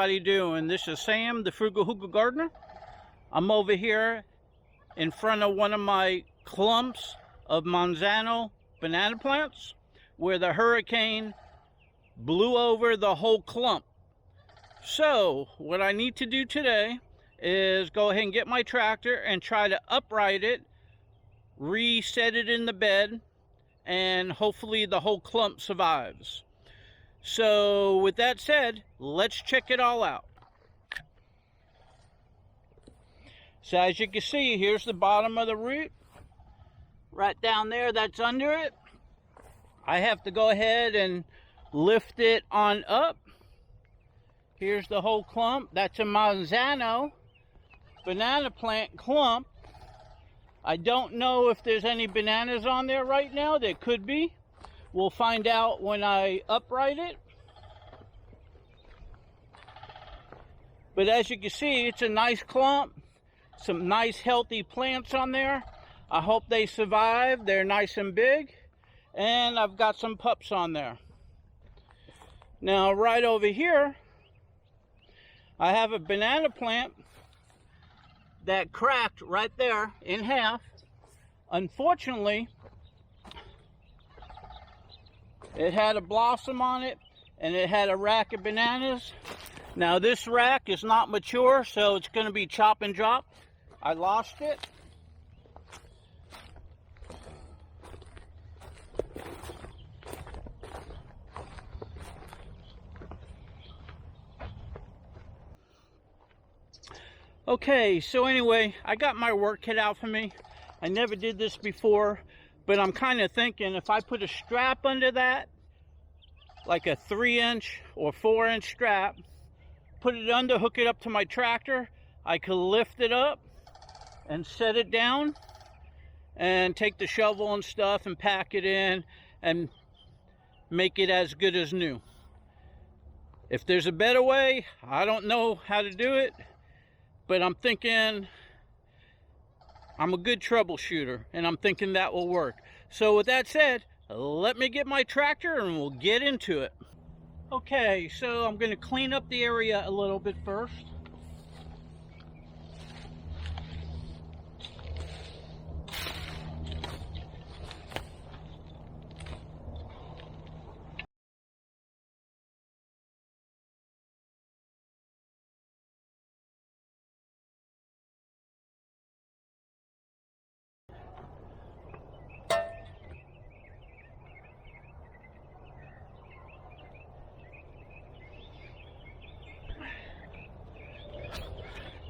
everybody doing? This is Sam, the Frugal Hugel Gardener. I'm over here in front of one of my clumps of Manzano banana plants where the hurricane blew over the whole clump. So what I need to do today is go ahead and get my tractor and try to upright it, reset it in the bed, and hopefully the whole clump survives. So with that said, let's check it all out. So as you can see, here's the bottom of the root. Right down there, that's under it. I have to go ahead and lift it on up. Here's the whole clump. That's a Manzano banana plant clump. I don't know if there's any bananas on there right now. There could be. We'll find out when I upright it. But as you can see, it's a nice clump. Some nice healthy plants on there. I hope they survive. They're nice and big. And I've got some pups on there. Now right over here, I have a banana plant that cracked right there in half. Unfortunately, it had a blossom on it and it had a rack of bananas. Now this rack is not mature, so it's going to be chop and drop. I lost it. Okay, so anyway, I got my work cut out for me. I never did this before, but I'm kind of thinking if I put a strap under that, like a 3-inch or 4-inch strap, put it under, hook it up to my tractor, I could lift it up and set it down and take the shovel and stuff and pack it in and make it as good as new. If there's a better way, I don't know how to do it, but I'm thinking, I'm a good troubleshooter and I'm thinking that will work. So with that said, let me get my tractor and we'll get into it. Okay, so I'm going to clean up the area a little bit first.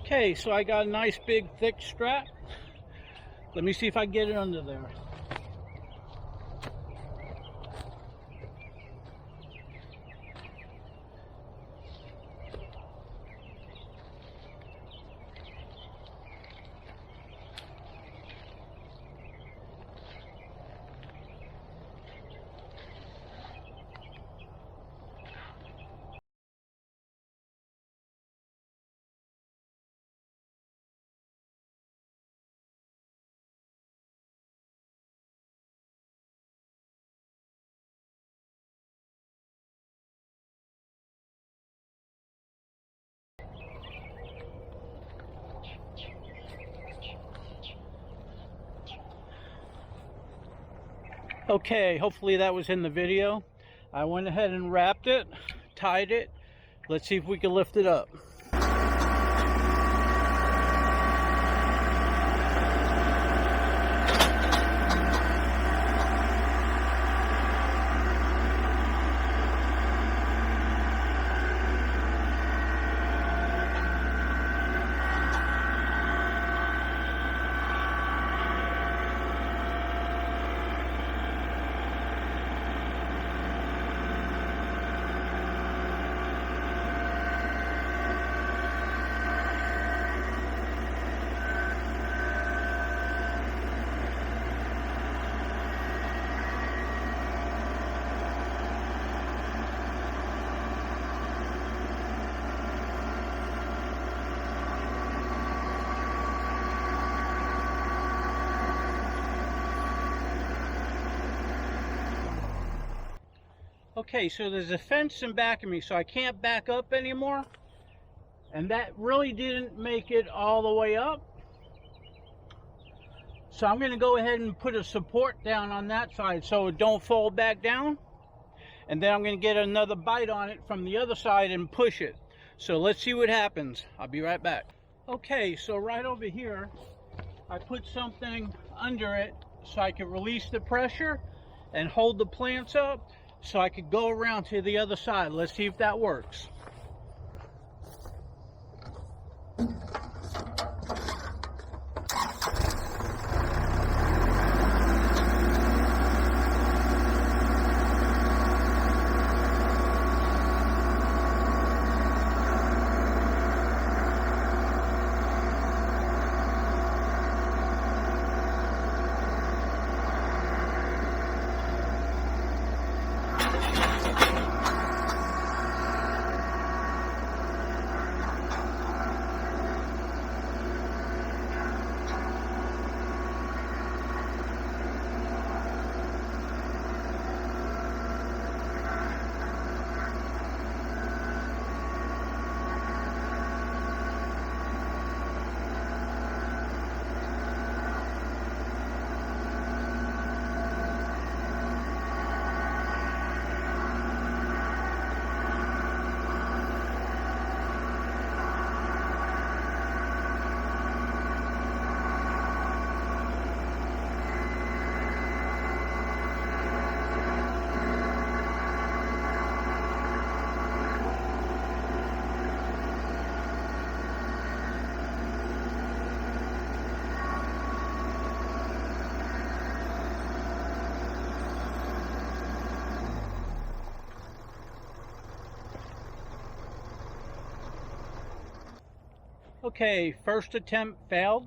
Okay, so I got a nice big thick strap. Let me see if I can get it under there. Okay, hopefully that was in the video. I went ahead and wrapped it, tied it. Let's see if we can lift it up. Okay, so there's a fence in back of me, so I can't back up anymore. And that really didn't make it all the way up. So I'm going to go ahead and put a support down on that side so it don't fall back down. And then I'm going to get another bite on it from the other side and push it. So let's see what happens. I'll be right back. Okay, so right over here, I put something under it so I could release the pressure and hold the plants up so I could go around to the other side. Let's see if that works. Okay, first attempt failed.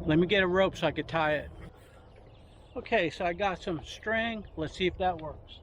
Let me get a rope so I could tie it. Okay, so I got some string. Let's see if that works.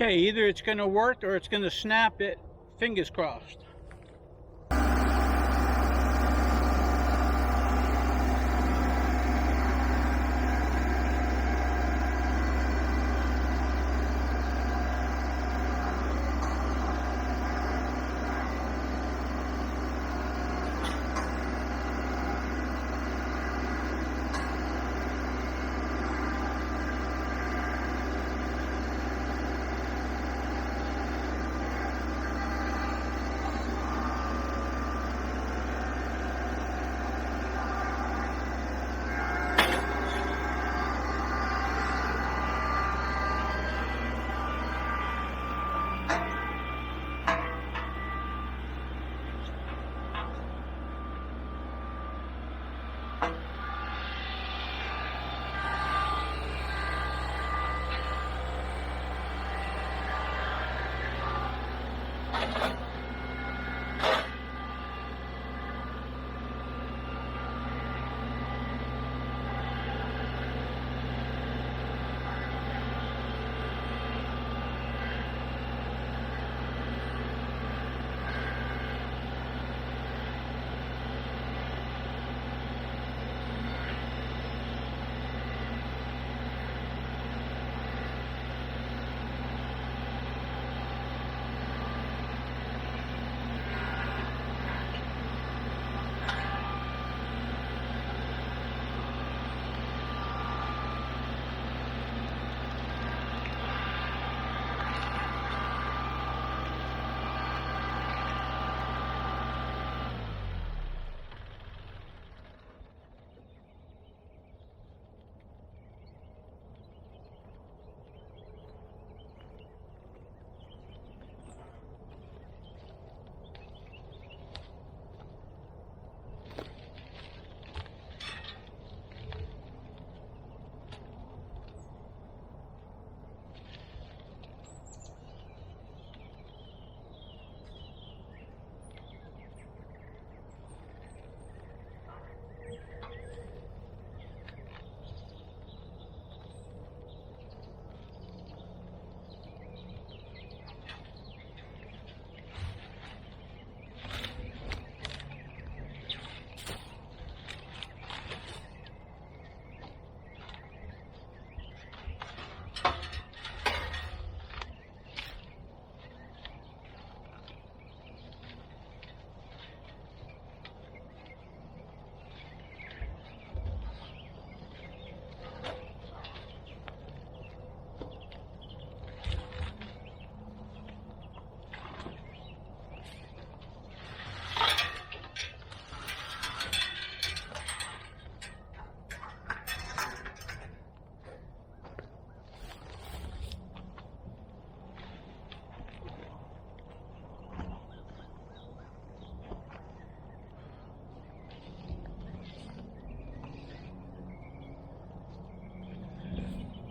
Okay, either it's going to work or it's going to snap it. Fingers crossed.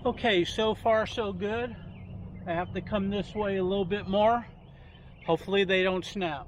Okay, so far so good. I have to come this way a little bit more. Hopefully they don't snap.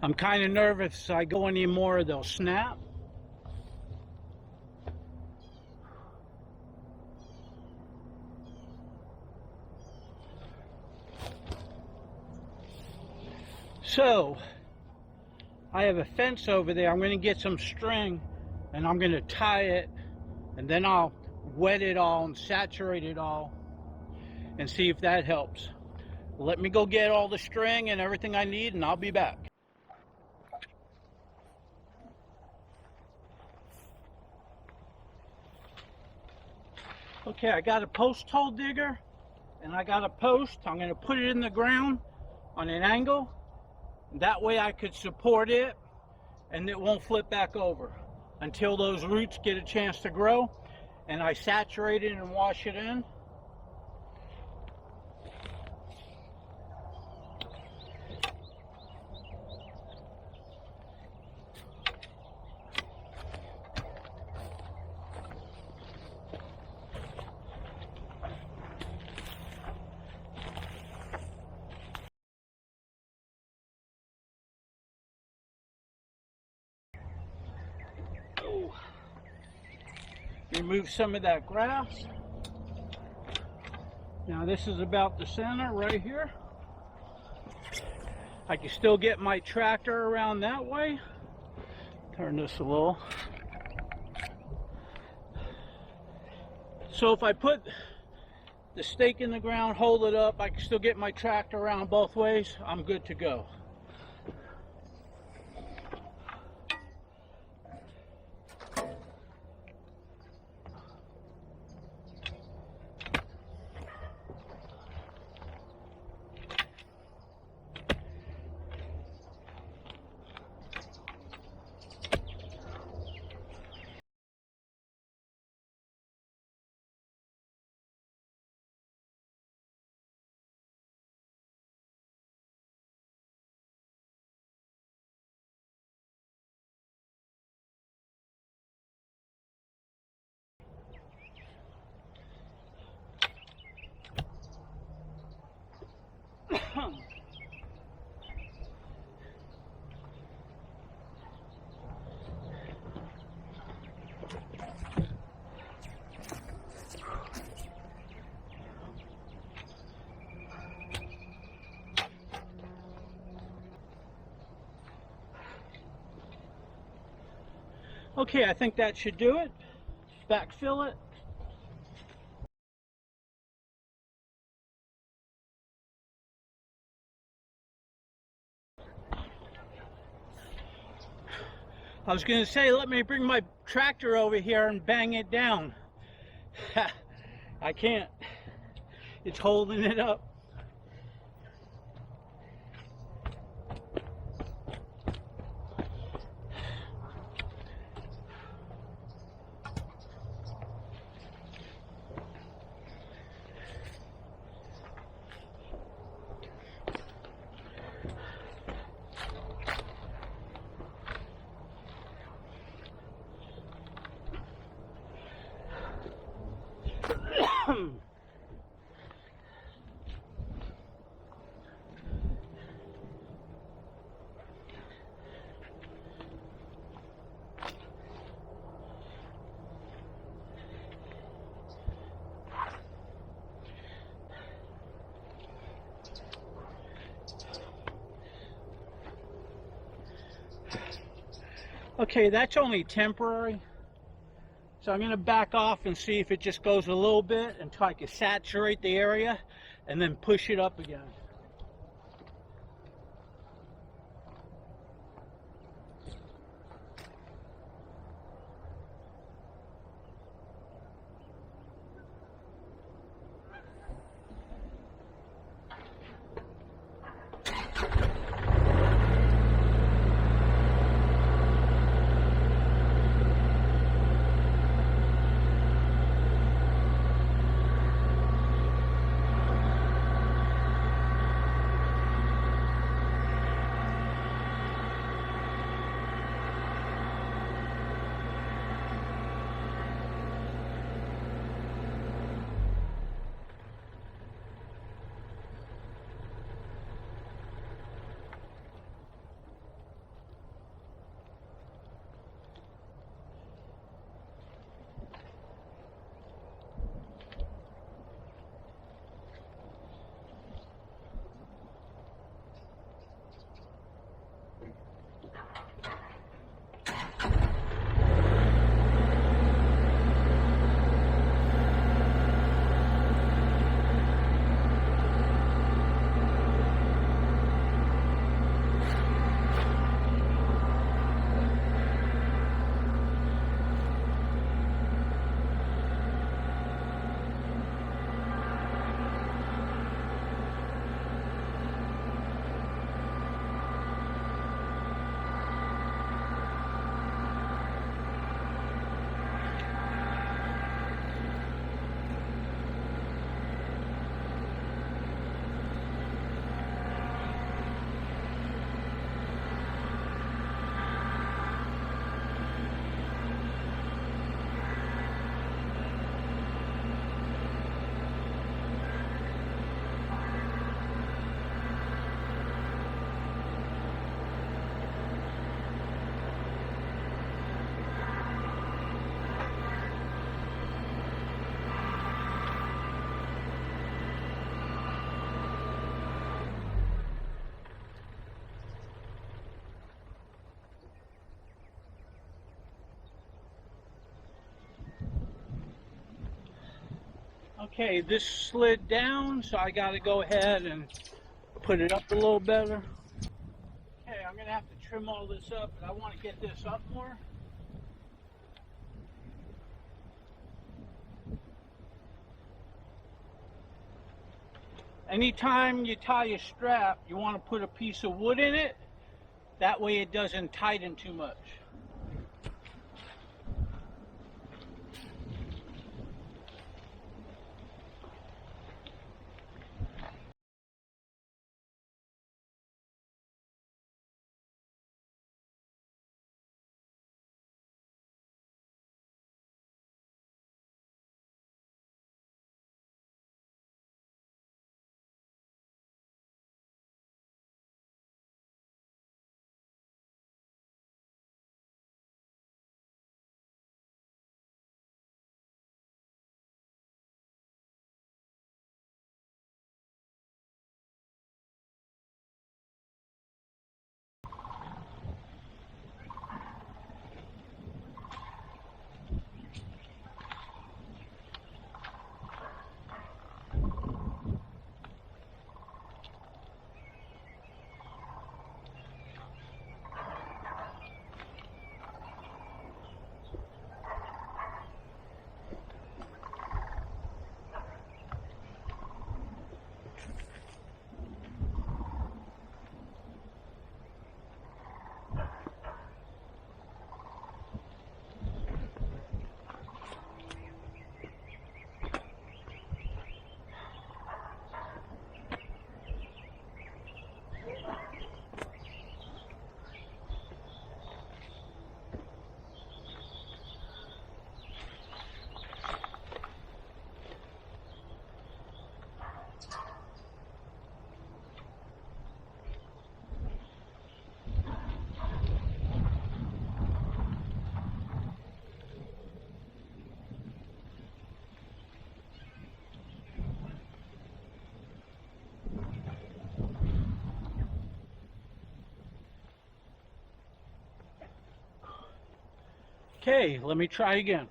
I'm kind of nervous if I go any more, they'll snap. So, I have a fence over there. I'm going to get some string and I'm going to tie it, and then I'll wet it all and saturate it all and see if that helps. Let me go get all the string and everything I need, and I'll be back. Okay, I got a post hole digger and I got a post. I'm going to put it in the ground on an angle. That way I could support it and it won't flip back over until those roots get a chance to grow, and I saturate it and wash it in. Remove some of that grass. Now this is about the center right here. I can still get my tractor around that way. Turn this a little. So if I put the stake in the ground, hold it up, I can still get my tractor around both ways. I'm good to go. Okay, I think that should do it. Backfill it. I was going to say, let me bring my tractor over here and bang it down. I can't. It's holding it up. Okay, that's only temporary. So I'm going to back off and see if it just goes a little bit until I can saturate the area and then push it up again. Okay, this slid down, so I got to go ahead and put it up a little better. Okay, I'm going to have to trim all this up, but I want to get this up more. Anytime you tie a strap, you want to put a piece of wood in it. That way it doesn't tighten too much. Okay, let me try again.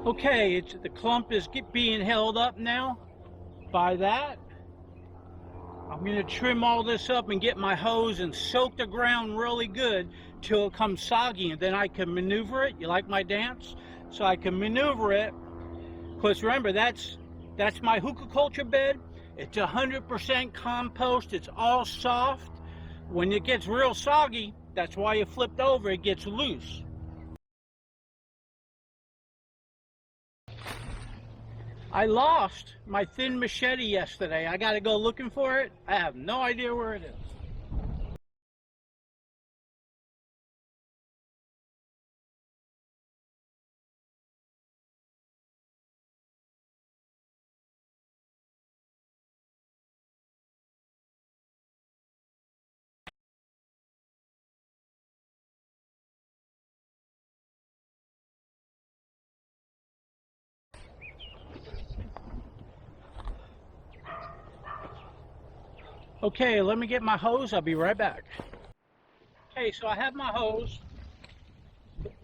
Okay, the clump is being held up now by that. I'm going to trim all this up and get my hose and soak the ground really good till it comes soggy, and then I can maneuver it. You like my dance? So I can maneuver it. Because remember, that's my hugelkultur bed. It's 100% compost. It's all soft. When it gets real soggy, that's why it flipped over. It gets loose. I lost my thin machete yesterday. I got to go looking for it. I have no idea where it is. Okay, let me get my hose. I'll be right back. Okay, so I have my hose.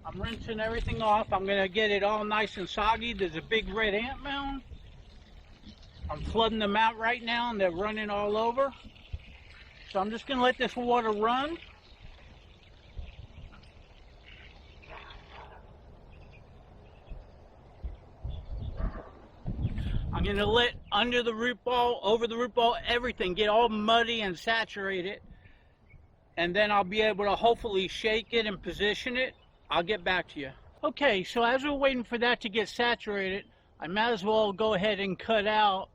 I'm rinsing everything off. I'm going to get it all nice and soggy. There's a big red ant mound. I'm flooding them out right now, and they're running all over. So I'm just going to let this water run. I'm going to let under the root ball, over the root ball, everything get all muddy and saturated. And then I'll be able to hopefully shake it and position it. I'll get back to you. Okay, so as we're waiting for that to get saturated, I might as well go ahead and cut out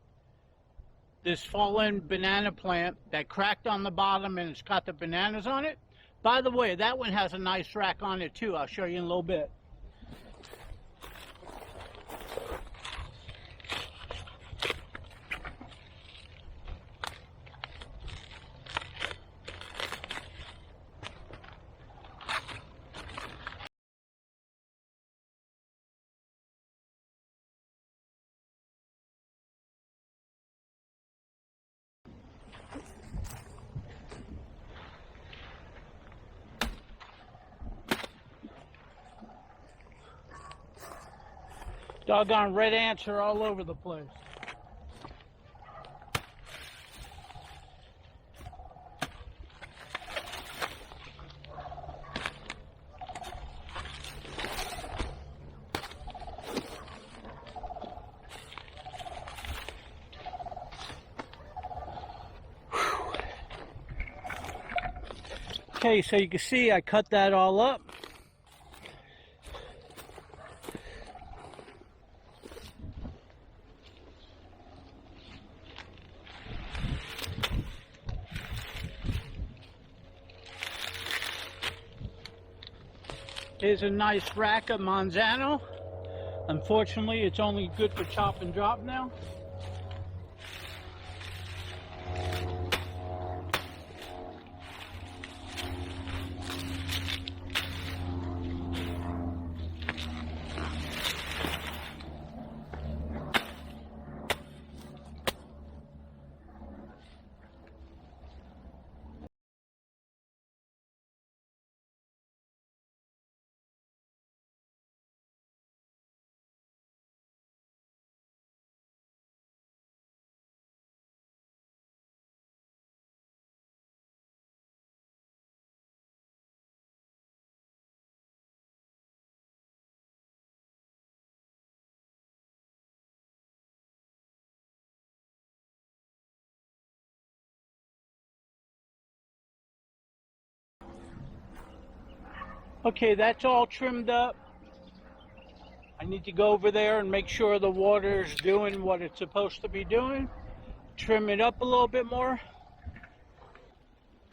this fallen banana plant that cracked on the bottom, and it's got the bananas on it. By the way, that one has a nice rack on it too. I'll show you in a little bit. Doggone red ants are all over the place. Okay, so you can see I cut that all up. Here's a nice rack of Manzano. Unfortunately, it's only good for chop and drop now. Okay, that's all trimmed up. I need to go over there and make sure the water is doing what it's supposed to be doing. Trim it up a little bit more.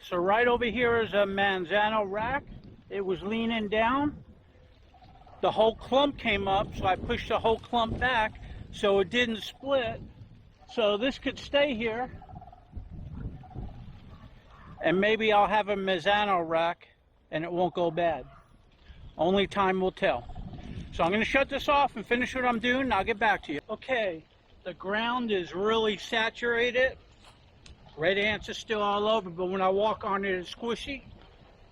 So right over here is a Manzano rack. It was leaning down. The whole clump came up, so I pushed the whole clump back so it didn't split. So this could stay here. And maybe I'll have a Manzano rack and it won't go bad. Only time will tell. So I'm going to shut this off and finish what I'm doing, and I'll get back to you. Okay, the ground is really saturated. Red ants are still all over, but when I walk on it, it's squishy.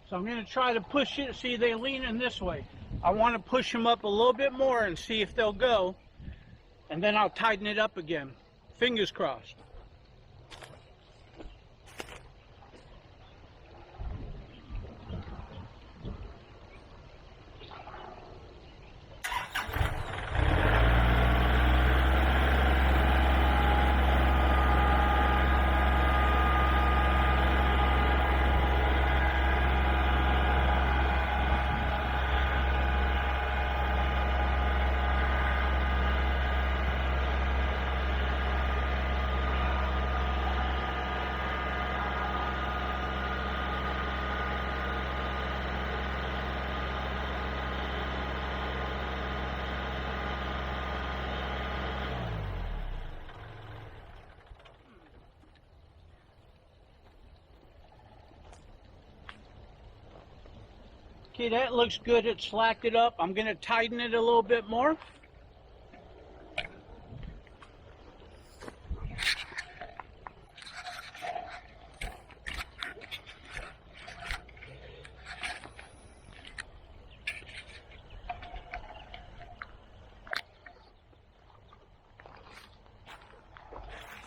So I'm going to try to push it. See, they're leaning this way. I want to push them up a little bit more and see if they'll go. And then I'll tighten it up again. Fingers crossed. Okay, that looks good. It slacked it up. I'm going to tighten it a little bit more.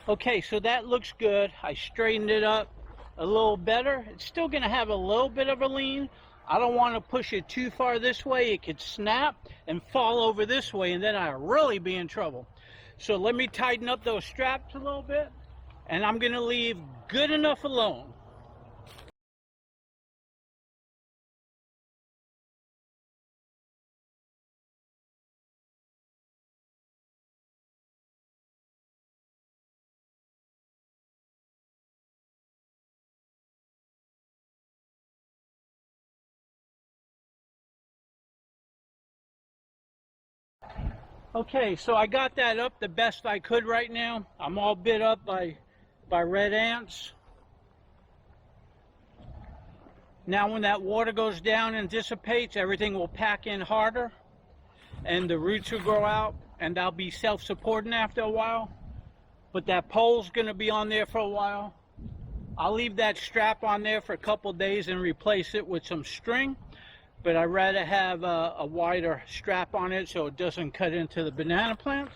Okay, so that looks good. I straightened it up a little better. It's still going to have a little bit of a lean. I don't want to push it too far this way. It could snap and fall over this way, and then I'll really be in trouble. So let me tighten up those straps a little bit, and I'm going to leave good enough alone. Okay, so I got that up the best I could right now. I'm all bit up by red ants. Now when that water goes down and dissipates, everything will pack in harder and the roots will grow out and they'll be self-supporting after a while. But that pole's going to be on there for a while. I'll leave that strap on there for a couple days and replace it with some string. But I'd rather have a wider strap on it so it doesn't cut into the banana plants.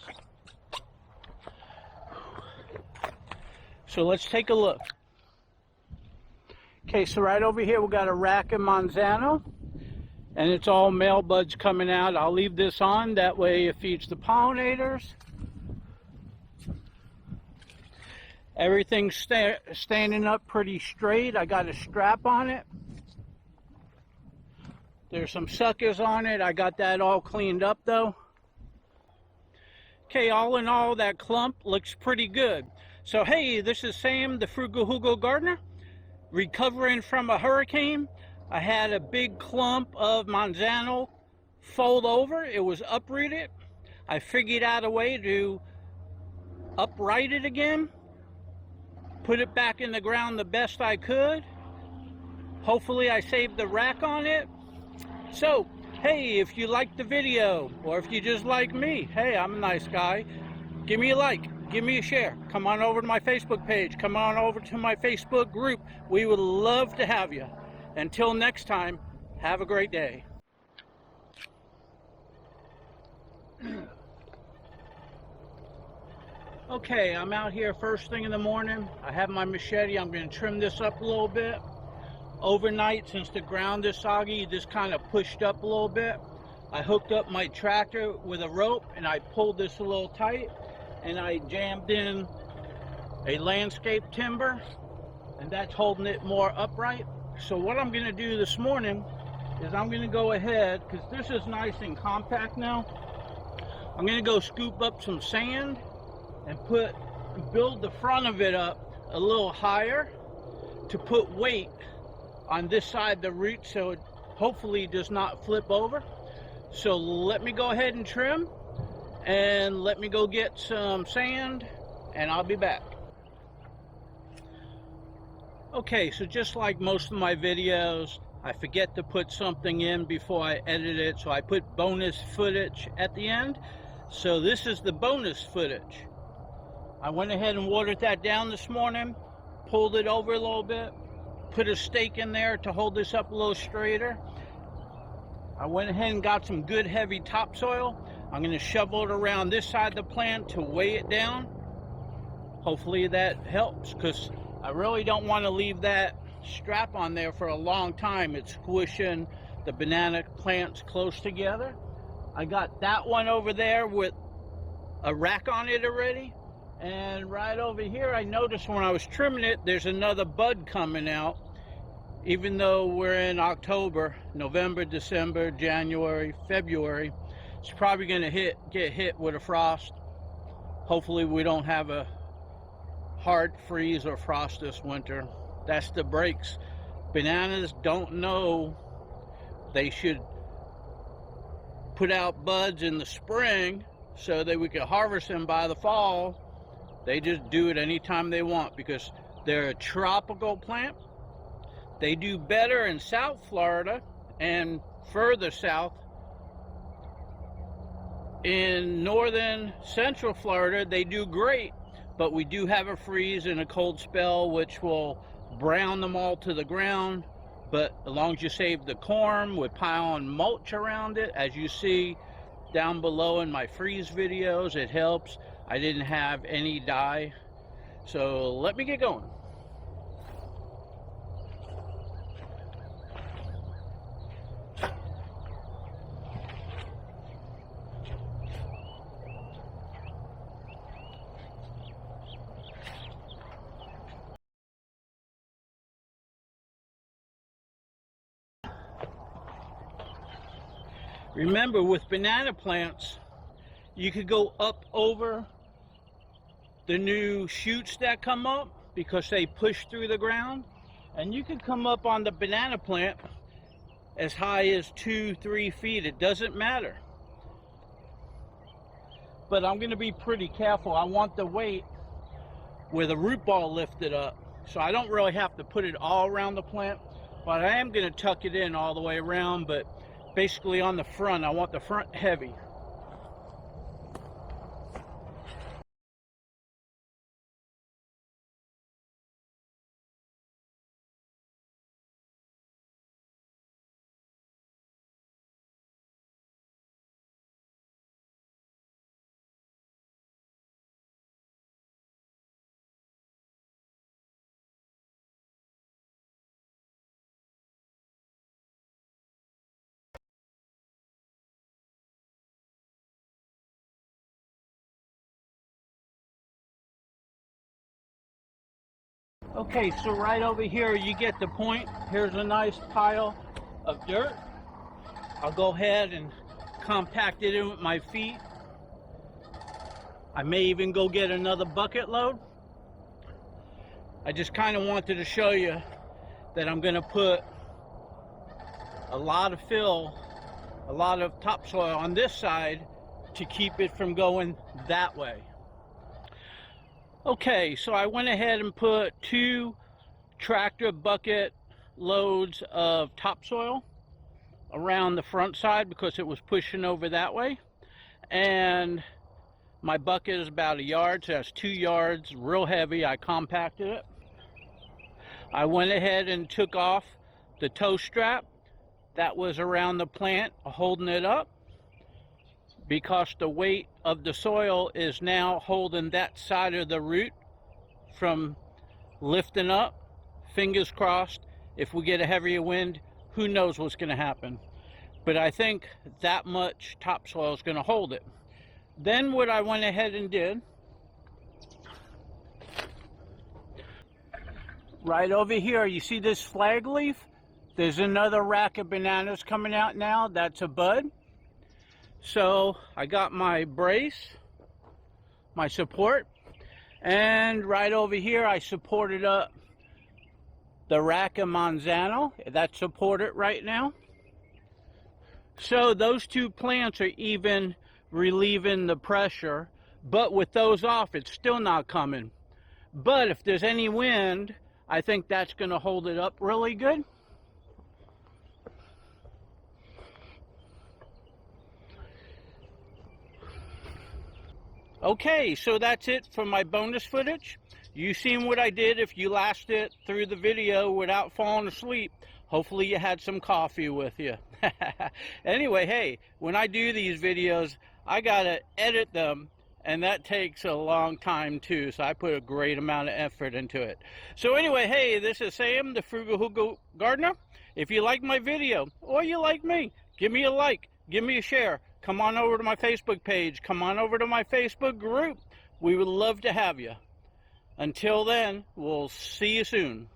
So let's take a look. Okay, so right over here we got a rack of Manzano, and it's all male buds coming out. I'll leave this on, that way it feeds the pollinators. Everything's standing up pretty straight. I got a strap on it. There's some suckers on it. I got that all cleaned up though. Okay, all in all, that clump looks pretty good. So hey, this is Sam, the Frugal Hugel gardener, recovering from a hurricane. I had a big clump of Manzano fold over. It was uprooted. I figured out a way to upright it again, put it back in the ground the best I could. Hopefully I saved the rack on it. So, hey, if you liked the video, or if you just like me, hey, I'm a nice guy, give me a like, give me a share, come on over to my Facebook page, come on over to my Facebook group. We would love to have you. Until next time, have a great day. Okay, I'm out here first thing in the morning. I have my machete. I'm going to trim this up a little bit. Overnight, since the ground is soggy, this kind of pushed up a little bit. I hooked up my tractor with a rope and I pulled this a little tight, and I jammed in a landscape timber, and that's holding it more upright. So what I'm going to do this morning is I'm going to go ahead, because this is nice and compact now, I'm going to go scoop up some sand and build the front of it up a little higher to put weight on this side of the root so it hopefully does not flip over. So let me go ahead and trim, and let me go get some sand, and I'll be back. Okay, so just like most of my videos, I forget to put something in before I edit it, so I put bonus footage at the end. So this is the bonus footage. I went ahead and watered that down this morning, pulled it over a little bit, put a stake in there to hold this up a little straighter. I went ahead and got some good heavy topsoil. I'm going to shovel it around this side of the plant to weigh it down. Hopefully that helps, because I really don't want to leave that strap on there for a long time. It's squishing the banana plants close together. I got that one over there with a rack on it already. And right over here, I noticed when I was trimming it, there's another bud coming out. Even though we're in October, November, December, January, February, it's probably going to get hit with a frost. Hopefully we don't have a hard freeze or frost this winter. That's the breaks. Bananas don't know they should put out buds in the spring so that we can harvest them by the fall. They just do it anytime they want because they're a tropical plant. They do better in South Florida and further south. In northern central Florida, they do great, but we do have a freeze and a cold spell which will brown them all to the ground. But as long as you save the corn with piling mulch around it, as you see down below in my freeze videos, it helps. I didn't have any dye. So let me get going. Remember, with banana plants, you could go up over the new shoots that come up because they push through the ground, and you could come up on the banana plant as high as 2-3 feet. It doesn't matter. But I'm going to be pretty careful. I want the weight where the root ball lifted up, so I don't really have to put it all around the plant, but I am going to tuck it in all the way around. But basically on the front, I want the front heavy. Okay, so right over here, you get the point. Here's a nice pile of dirt. I'll go ahead and compact it in with my feet. I may even go get another bucket load. I just kind of wanted to show you that I'm going to put a lot of fill, a lot of topsoil on this side to keep it from going that way. Okay, so I went ahead and put 2 tractor bucket loads of topsoil around the front side because it was pushing over that way. And my bucket is about 1 yard, so that's 2 yards, real heavy. I compacted it. I went ahead and took off the toe strap that was around the plant, holding it up, because the weight of the soil is now holding that side of the root from lifting up. Fingers crossed, if we get a heavier wind, who knows what's going to happen. But I think that much topsoil is going to hold it. Then what I went ahead and did, right over here, you see this flag leaf? There's another rack of bananas coming out now. That's a bud. So I got my brace, my support, and right over here I supported up the rack of Manzano. That's supported right now. So those two plants are even relieving the pressure, but with those off, it's still not coming. But if there's any wind, I think that's going to hold it up really good. Okay, so that's it for my bonus footage. You seen what I did. If you lasted through the video without falling asleep, hopefully you had some coffee with you. Anyway, hey, when I do these videos, I gotta edit them, and that takes a long time too, so I put a great amount of effort into it. So anyway, hey, this is Sam, the Frugal Hugel Gardener. If you like my video, or you like me, give me a like, give me a share. Come on over to my Facebook page. Come on over to my Facebook group. We would love to have you. Until then, we'll see you soon.